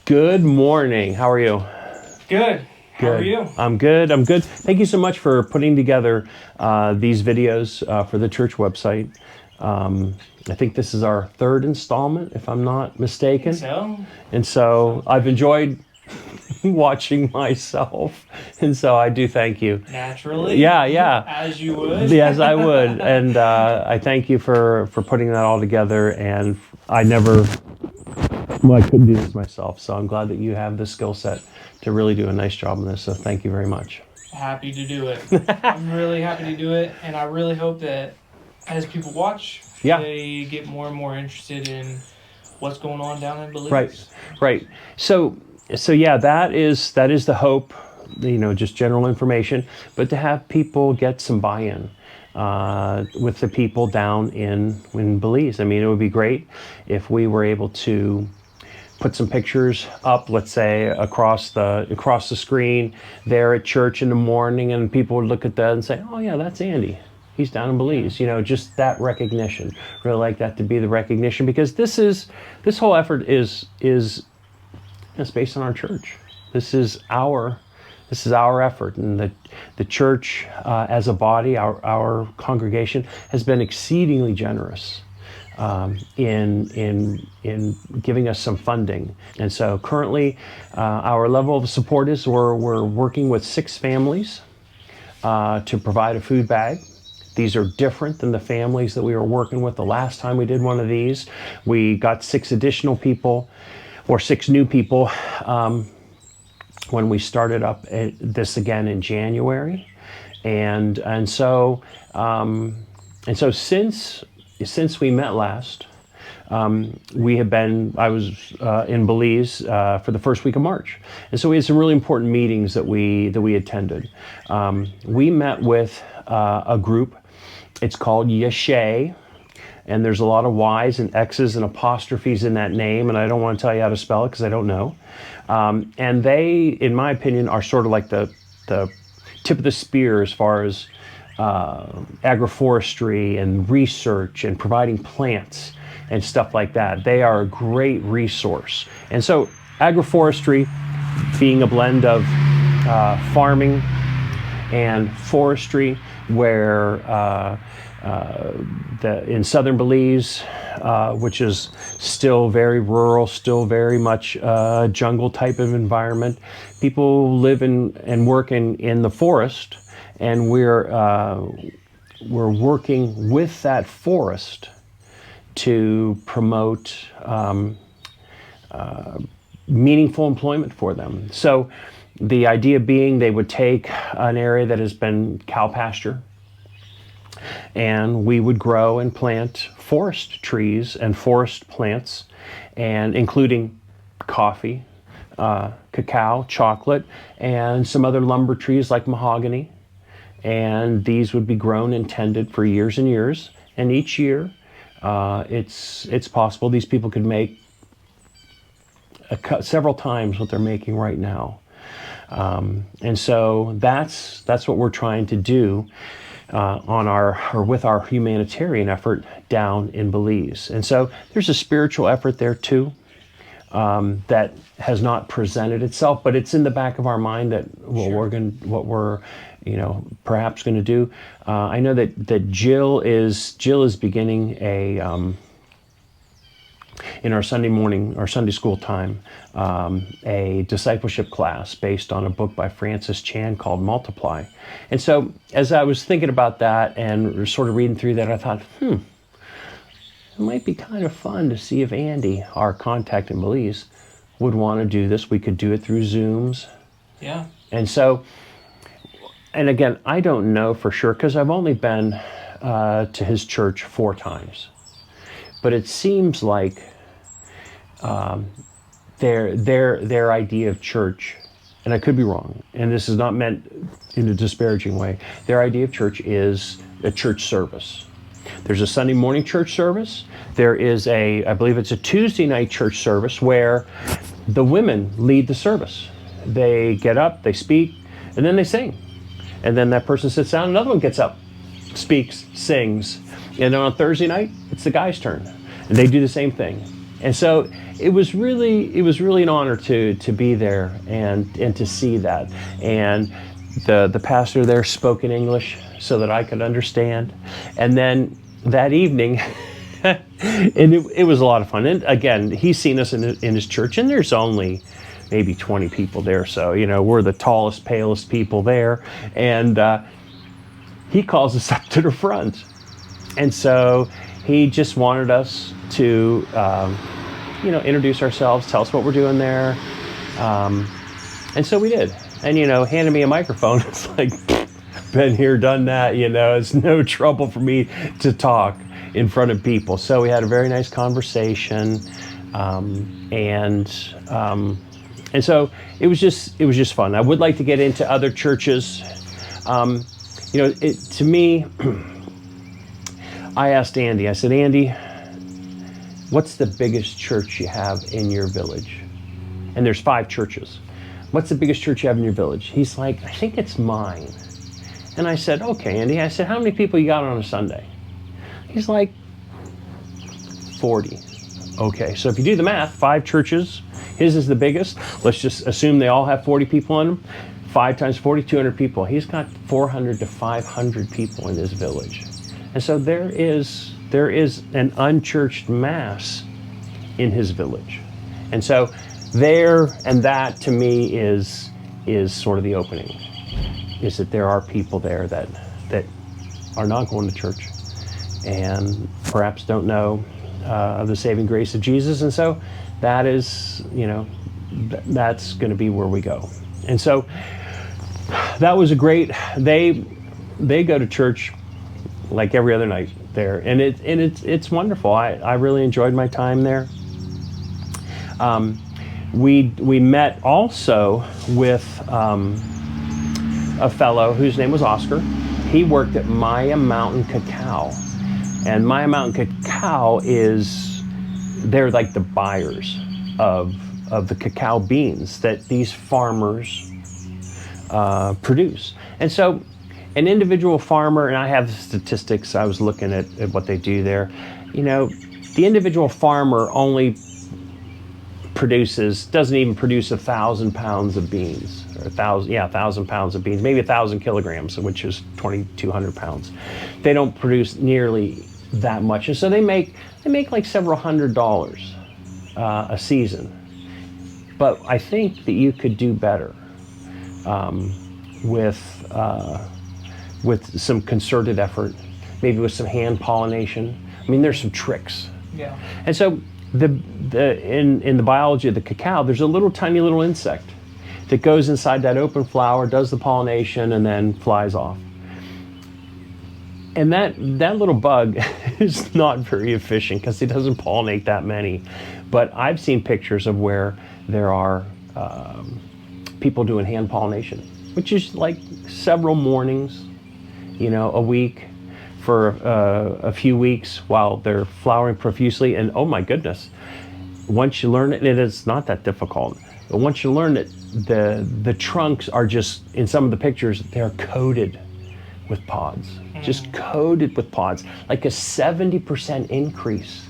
Good morning. How are you? Good. How are you? I'm good. I'm good. Thank you so much for putting together these videos for the church website. I think this is our third installment, if I'm not mistaken. So, And so I've enjoyed watching myself. And so I do thank you. naturally. Yeah. As you would. Yes, I would. And I thank you for putting that all together. And I couldn't do this myself. So I'm glad that you have the skill set to really do a nice job on this. So thank you very much. Happy to do it. I'm really happy to do it. And I really hope that as people watch, they get more and more interested in what's going on down in Belize. Right. So yeah, that is the hope, just general information, but to have people get some buy-in with the people down in Belize. I mean, it would be great if we were able to put some pictures up, let's say across the screen there at church in the morning, and people would look at that and say, oh yeah, that's Andy. He's down in Belize. Just that recognition. Really like that to be the recognition, because this whole effort is based on our church. This is our effort, and the church as a body, our congregation has been exceedingly generous in giving us some funding. And so currently our level of support is we're working with 6 families to provide a food bag. These are different than the families that we were working with the last time we did one of these. We got 6 additional people, or 6 new people, when we started up this again in January. And so since we met last, I was in Belize for the first week of March. And so we had some really important meetings that we attended. We met with a group. It's called Yeshe, and there's a lot of Y's and X's and apostrophes in that name, and I don't want to tell you how to spell it because I don't know. And they, in my opinion, are sort of like the tip of the spear as far as agroforestry and research and providing plants and stuff like that. They are a great resource. And so agroforestry being a blend of farming and forestry, where in southern Belize, which is still very rural, still very much jungle type of environment, people live and work in the forest, and we're working with that forest to promote meaningful employment for them. So the idea being they would take an area that has been cow pasture, and we would grow and plant forest trees and forest plants, and including coffee, cacao, chocolate, and some other lumber trees like mahogany. And these would be grown and tended for years and years. And each year, it's possible these people could make several times what they're making right now. And so that's what we're trying to do with our humanitarian effort down in Belize. And so there's a spiritual effort there too, that has not presented itself, but it's in the back of our mind that what we're perhaps going to do. I know that Jill is beginning in our Sunday morning, our Sunday school time, a discipleship class based on a book by Francis Chan called Multiply. And so as I was thinking about that and sort of reading through that, I thought, it might be kind of fun to see if Andy, our contact in Belize, would want to do this. We could do it through Zooms. Yeah. And so, and again, I don't know for sure because I've only been to his church 4 times. But it seems like their idea of church, and I could be wrong, and this is not meant in a disparaging way, their idea of church is a church service. There's a Sunday morning church service. There is I believe it's a Tuesday night church service where the women lead the service. They get up, they speak, and then they sing. And then that person sits down, another one gets up, speaks, sings. And then on Thursday night, it's the guy's turn. And they do the same thing. And so it was really an honor to be there and to see that. And the pastor there spoke in English so that I could understand. And then that evening, and it was a lot of fun. And again, he's seen us in his church, and there's only maybe 20 people there. So, we're the tallest, palest people there. And he calls us up to the front. And so he just wanted us to, introduce ourselves, tell us what we're doing there. And so we did. And, handed me a microphone. It's like, been here, done that, it's no trouble for me to talk in front of people. So we had a very nice conversation. And so it was just fun. I would like to get into other churches. To me, I asked Andy, I said, Andy, what's the biggest church you have in your village? And there's 5 churches. What's the biggest church you have in your village? He's like, I think it's mine. And I said, okay, Andy. I said, how many people you got on a Sunday? He's like, 40. Okay, so if you do the math, 5 churches, his is the biggest. Let's just assume they all have 40 people in them. 5 times 40, 200 people. He's got 400 to 500 people in his village. And so there is an unchurched mass in his village. And so there, and that to me is sort of the opening, is that there are people there that are not going to church and perhaps don't know of the saving grace of Jesus. And so that is, that's going to be where we go. And so that was a great, they go to church like every other night there, and it's wonderful. I really enjoyed my time there. We met also with a fellow whose name was Oscar. He worked at Maya Mountain Cacao, and Maya Mountain Cacao they're like the buyers of the cacao beans that these farmers produce. And so an individual farmer, and I have statistics, I was looking at what they do there, the individual farmer only doesn't even produce 1,000 pounds of beans, or 1,000 pounds of beans, maybe 1,000 kilograms, which is 2,200 pounds. They don't produce nearly that much. And so they make like several $100s a season. But I think that you could do better with some concerted effort, maybe with some hand pollination. I mean, there's some tricks. Yeah. And so in the biology of the cacao, there's a tiny little insect that goes inside that open flower, does the pollination, and then flies off. And that little bug is not very efficient because it doesn't pollinate that many. But I've seen pictures of where there are people doing hand pollination, which is like several mornings, a week for a few weeks while they're flowering profusely. And oh my goodness, once you learn it, and it's not that difficult, but once you learn it, the trunks are just, in some of the pictures, they're coated with pods, just coated with pods, like a 70% increase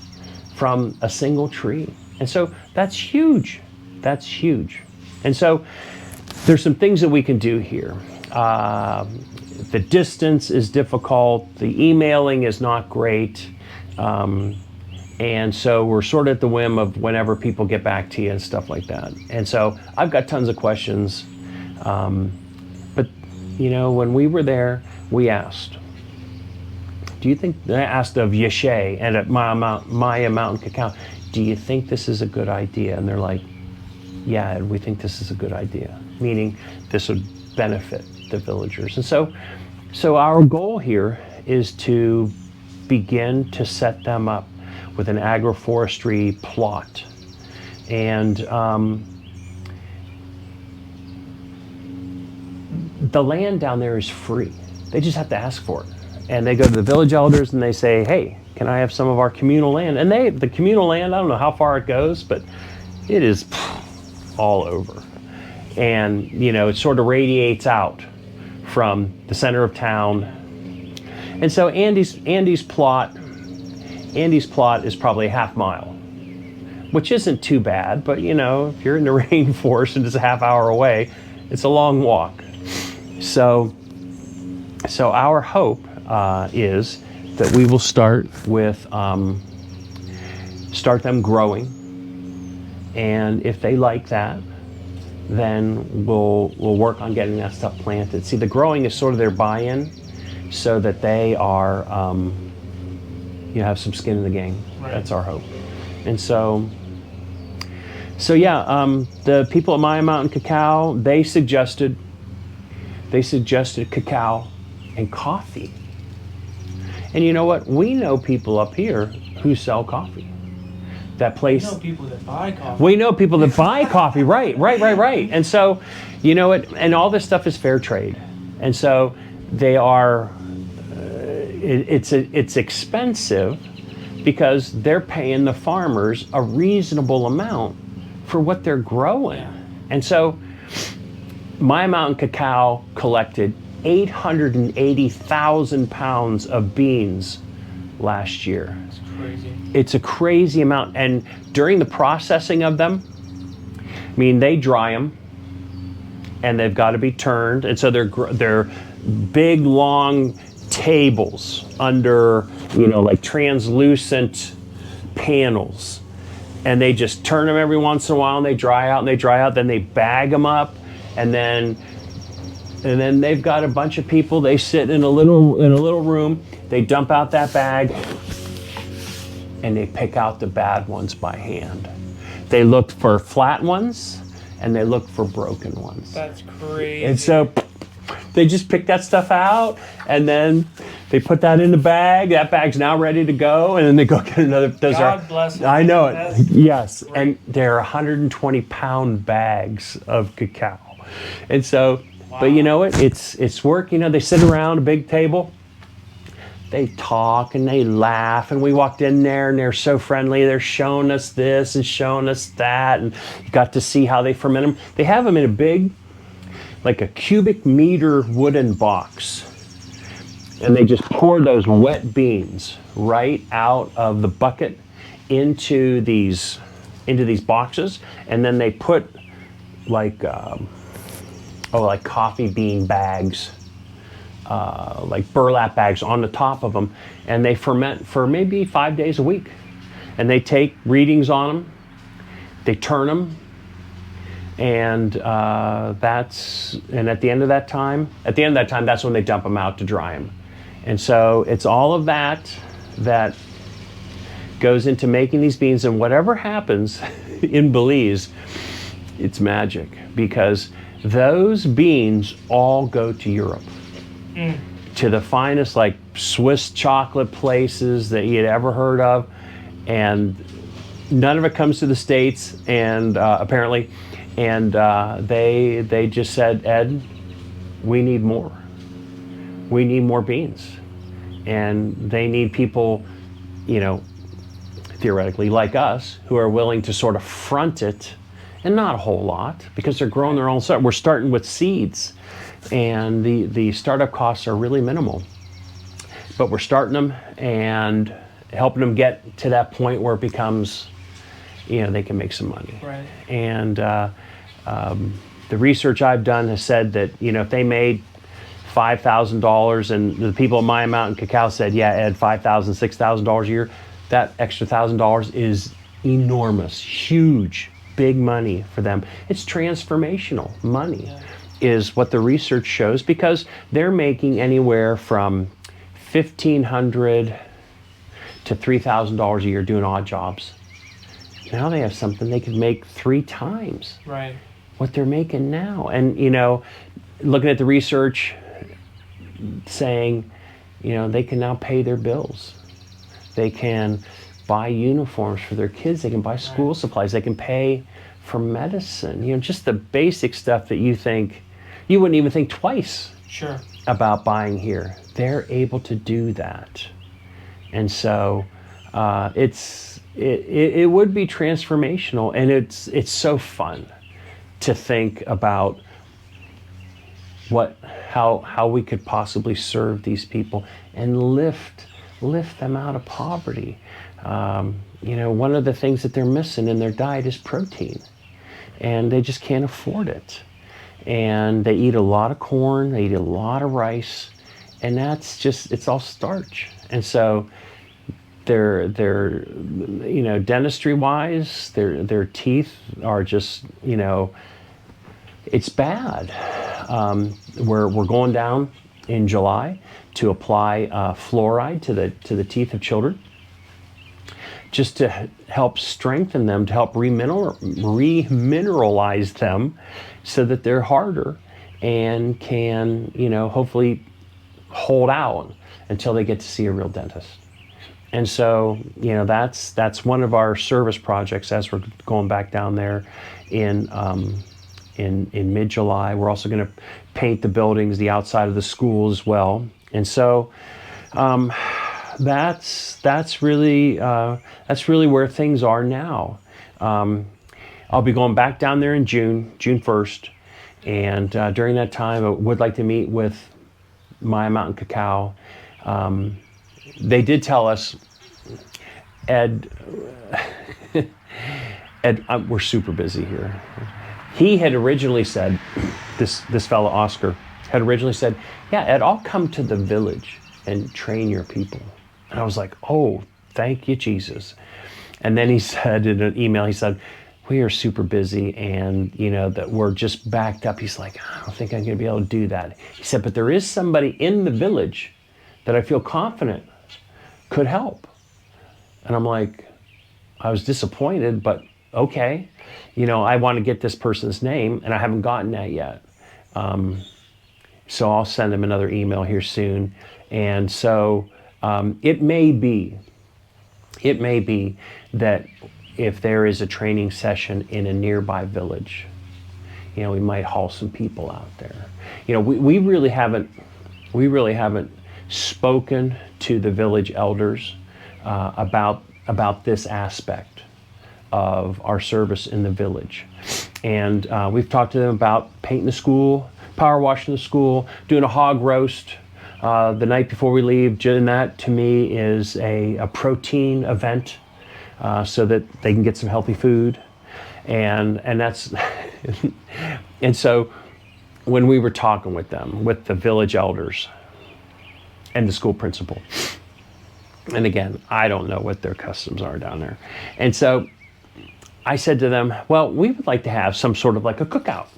from a single tree. And so that's huge. That's huge. And so there's some things that we can do here. The distance is difficult. The emailing is not great. And so we're sort of at the whim of whenever people get back to you and stuff like that. And so I've got tons of questions. But, when we were there, we asked, I asked of Yeshe and at Maya Mountain Cacao, do you think this is a good idea? And they're like, yeah, we think this is a good idea, meaning this would benefit the villagers. And so our goal here is to begin to set them up with an agroforestry plot. And the land down there is free. They just have to ask for it. And they go to the village elders and they say, hey, can I have some of our communal land? And the communal land, I don't know how far it goes, but it is all over. And, it sort of radiates out from the center of town. And so Andy's plot is probably a half mile which isn't too bad, but you know, if you're in the rainforest and it's a half hour away, it's a long walk. So our hope is that we will start them growing, and if they like that, then we'll work on getting that stuff planted. See, the growing is sort of their buy-in, so that they are have some skin in the game. Right. That's our hope. And so yeah, the people at Maya Mountain Cacao, they suggested cacao and coffee. And you know what? We know people up here who sell coffee. That place. We know people that buy coffee. We know people that buy coffee. Right. And so, you know what? And all this stuff is fair trade. And so they are. It's expensive because they're paying the farmers a reasonable amount for what they're growing. Yeah. And so Maya Mountain Cacao collected 880,000 pounds of beans last year. That's crazy. It's a crazy amount. And during the processing of them, I mean, they dry them and they've got to be turned. And so they're big, long tables under, like translucent panels. And they just turn them every once in a while, and they dry out, then they bag them up, and then they've got a bunch of people. They sit in a little room, they dump out that bag, and they pick out the bad ones by hand. They look for flat ones, and they look for broken ones. That's crazy. And so they just pick that stuff out, and then they put that in the bag. That bag's now ready to go, and then they go get another. God bless them. I know it. That's yes, great. And they're 120-pound bags of cacao, and so. Wow. But you know what? It's work. They sit around a big table. They talk and they laugh, and we walked in there, and they're so friendly. They're showing us this and showing us that, and you got to see how they ferment them. They have them in a big, like a cubic meter wooden box. And they just pour those wet beans right out of the bucket into these boxes, and then they put like coffee bean bags, like burlap bags on the top of them, and they ferment for maybe 5 days a week. And they take readings on them, they turn them, and at the end of that time, that's when they dump them out to dry them. And so it's all of that goes into making these beans, and whatever happens in Belize, it's magic, because those beans all go to Europe, to the finest, like Swiss chocolate places that you'd ever heard of, and none of it comes to the States, and apparently, and they just said, Ed, we need more. We need more beans. And they need people, theoretically like us, who are willing to sort of front it, and not a whole lot, because they're growing their own stuff. We're starting with seeds, and the startup costs are really minimal. But we're starting them and helping them get to that point where it becomes, they can make some money. Right. And the research I've done has said that, if they made $5,000, and the people at Maya Mountain Cacao said, yeah, Ed, $5,000, $6,000 a year, that extra $1,000 is enormous, huge, big money for them. It's transformational money, is what the research shows, because they're making anywhere from $1,500 to $3,000 a year doing odd jobs. Now they have something they could make 3 times what they're making now. And, looking at the research, saying, they can now pay their bills. They can buy uniforms for their kids. They can buy school supplies. They can pay for medicine. Just the basic stuff that you wouldn't even think twice about buying here. They're able to do that. And so it would be transformational, and it's so fun to think about how we could possibly serve these people and lift them out of poverty. one of the things that they're missing in their diet is protein, and they just can't afford it. And they eat a lot of corn, they eat a lot of rice, and it's all starch. And so they're dentistry wise, their teeth are just, it's bad. We're going down in July to apply fluoride to the teeth of children, just to help strengthen them, to help remineralize them, so that they're harder and can, hopefully hold out until they get to see a real dentist. And so, that's one of our service projects as we're going back down there in mid-July. We're also going to paint the buildings, the outside of the school as well. And so that's really where things are now. I'll be going back down there in June 1st. And during that time, I would like to meet with Maya Mountain Cacao. They did tell us, Ed, we're super busy here. He had originally said, this fellow Oscar had originally said, yeah, Ed, I'll come to the village and train your people. And I was like, oh, thank you, Jesus. And then he said in an email, he said, we are super busy, and that we're just backed up. He's like, I don't think I'm going to be able to do that. He said, but there is somebody in the village that I feel confident could help. And I'm like, I was disappointed, but okay. I want to get this person's name, and I haven't gotten that yet. So I'll send him another email here soon. And so it may be that if there is a training session in a nearby village, we might haul some people out there. We really haven't spoken to the village elders about this aspect of our service in the village. And we've talked to them about painting the school, power washing the school, doing a hog roast the night before we leave. And that, to me, is a protein event, so that they can get some healthy food. And that's and so when we were talking with them, with the village elders and the school principal, and again, I don't know what their customs are down there. And so I said to them, well, we would like to have some sort of like a cookout,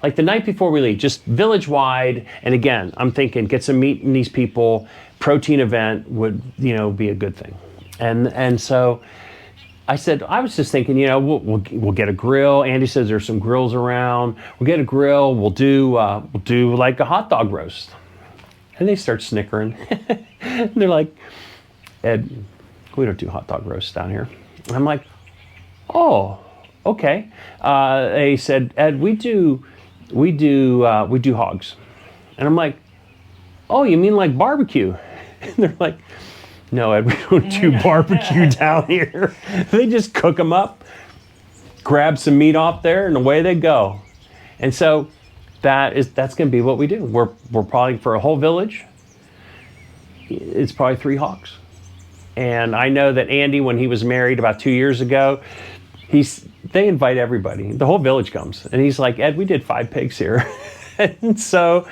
like the night before we leave, just village-wide. And again, I'm thinking, get some meat in these people, protein event would, be a good thing. And so I said, I was just thinking, we'll get a grill. Andy says there's some grills around. We'll get a grill. We'll do like a hot dog roast. And they start snickering. And they're like, Ed, we don't do hot dog roasts down here. And I'm like, oh, okay. They said, Ed, we do hogs. And I'm like, oh, you mean like barbecue? And they're like, no, Ed, we don't do barbecue down here. They just cook them up, grab some meat off there, and away they go. And so that's going to be what we do. We're probably, for a whole village, it's probably 3 hogs. And I know that Andy, when he was married about 2 years ago, they invite everybody. The whole village comes. And he's like, Ed, we did 5 pigs here. And so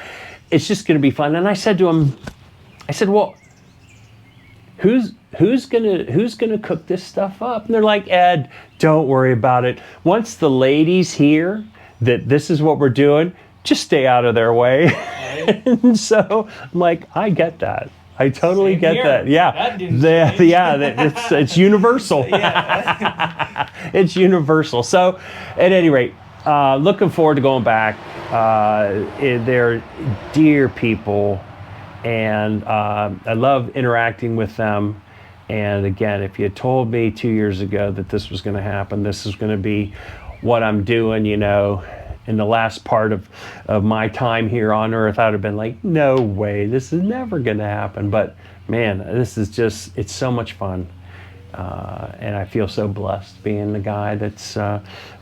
it's just going to be fun. And I said to him, well, who's gonna cook this stuff up? And they're like, Ed, don't worry about it. Once the ladies hear that this is what we're doing, just stay out of their way. Right. And so I'm like, I get that. I totally get that. Yeah, it's universal. Yeah. It's universal. So, at any rate, looking forward to going back. They're dear people, and I love interacting with them. And again, if you had told me 2 years ago that this was going to happen, this is going to be what I'm doing, in the last part of my time here on Earth, I would have been like, no way, this is never going to happen. But man, this is just, it's so much fun. And I feel so blessed being the guy that's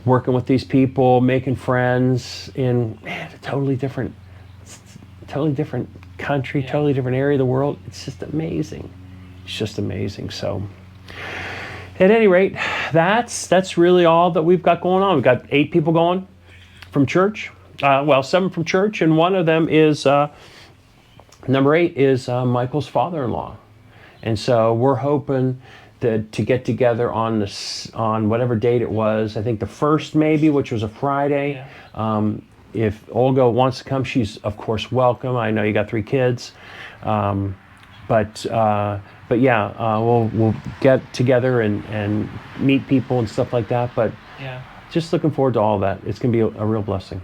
working with these people, making friends in a totally different country, totally different area of the world. It's just amazing. It's just amazing. So At any rate, that's really all that we've got going on. We've got 8 people going from church. 7 from church, and one of them is number 8 is Michael's father-in-law, and so we're hoping to get together on whatever date it was. I think the first, maybe, which was a Friday. Yeah. If Olga wants to come, she's of course welcome. I know you got 3 kids, but yeah, we'll get together and meet people and stuff like that. But yeah, just looking forward to all that. It's gonna be a real blessing.